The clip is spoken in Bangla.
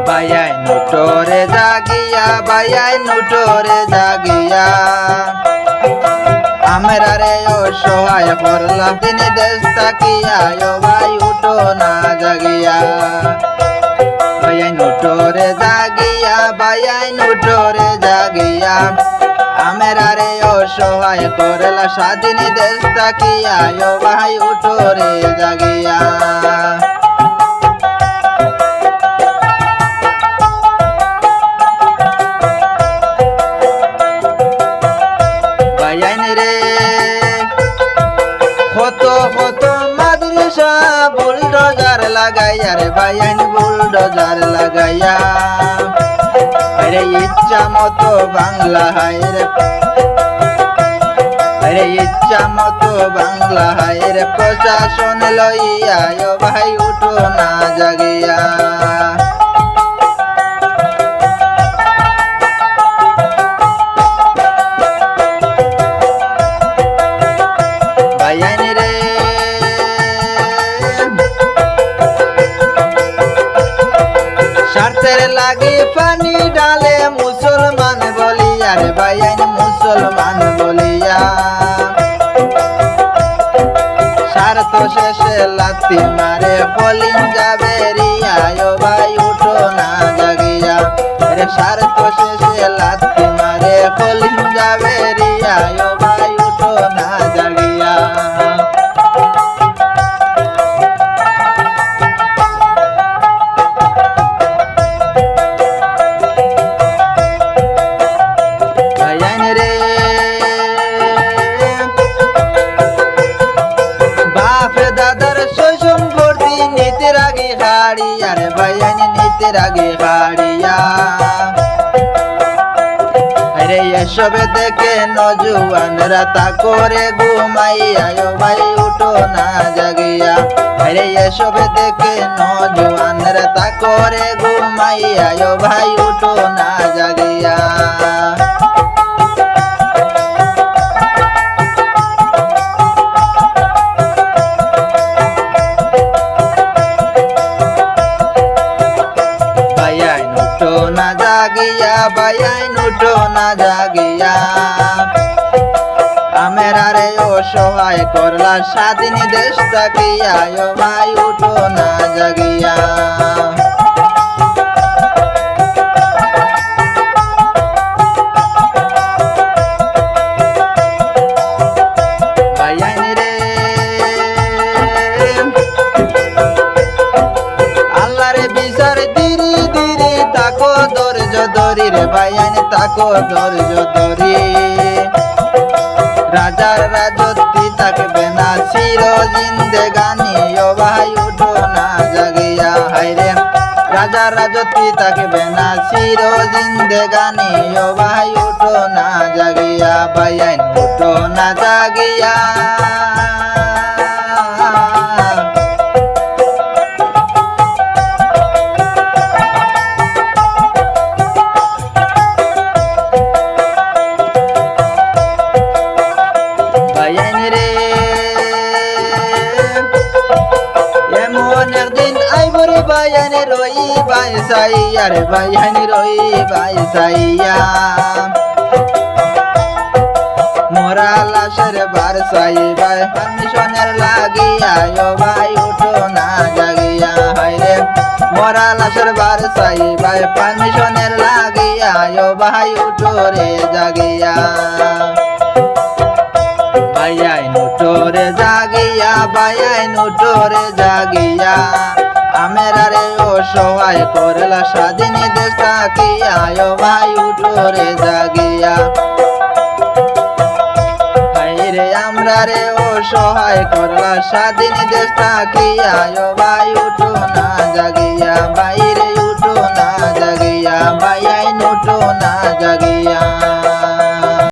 ভাইয়াই নুটোরে জাগিয়া ভাইয়াই নুটোরে জাগিয়া আমরা রে অসহায় করলা তিনি দেশ তাকিয়া ও ভাই উঠো না জাগিয়া ভাইয়াই নুটোরে জাগিয়া ভাইয়াই নুটোরে জাগিয়া আমরা রে অসহায় করলা স্বাধীন দেশ তাকিয়া ও ভাই উঠো রে জাগিয়া কত কত মাদ্রাসা বুলডোজার লাগাইয়া রে ভাইয়ান বুলডোজার লাগাইয়া আরে ইচ্ছা মতো বাংলা হায়রে আরে ইচ্ছা মতো বাংলা হায়রে প্রশাসন লইয়া ও ভাই উঠো না জাগিয়া স্বার্থের লাগি পানি ডালে মুসলমান বলিয়া রে ভাইয়ান মুসলমান বলিয়া স্বার্থ শেষে লাথি মারে বলিন যাবে রিয়া ও ভাই উঠো না জাগিয়া রে স্বার্থ শেষে লাথি মারে বলিন যাবে রিয়া ও ভাই উঠো না জাগিয়া আরে ভাইয়ান নিতের আগে হারিয়া আরে এসব দেখে নজুয়ানরা তা করে ঘুমাইয়া ও ভাই উঠো না জাগিয়া আরে এসব দেখে নজুয়ানরা তা করে ঘুমাইয়া ও ভাই উঠো না জাগিয়া না জাগিয়া ভাইয়াই উঠো না জাগিয়া আমরা রে অসহায় করলা স্বাধীন দেশ তাকিয়া ও ভাই উঠো না জাগিয়া ধরি রে ভাইয়ান তাকো ধৈর্য ধরি রাজার রাজত্বী থাকবে না চির জিন্দেগানি ও ভাই উঠো না জাগিয়া হায়রে রাজার রাজত্বী থাকবে না চির জিন্দেগানি ও ভাই উঠো না জাগিয়া ভাইয়ান উঠো না জাগিয়া ভাইয়ান রই ভাই সাইয়া রে ভাইয়ান রই ভাই সাইয়া মোরা লাশের বার সাই ভাই পারমিশনের লাগিয়া ও ভাই উঠো না জাগিয়া হায়রে মোরা লাশের বার সাই ভাই পারমিশনের লাগিয়া ও ভাই উঠো রে জাগিয়া ভাইয়াই উঠো রে জাগিয়া ভাইয়াই উঠো রে জাগিয়া আমরা রে অসহায় করলা স্বাধীন দেশ তাকিয়া ও ভাই উঠো রে জাগিয়া হায়রে আমরা রে অসহায় করলা স্বাধীন দেশ তাকিয়া ও ভাই উঠো না জাগিয়া বাইরে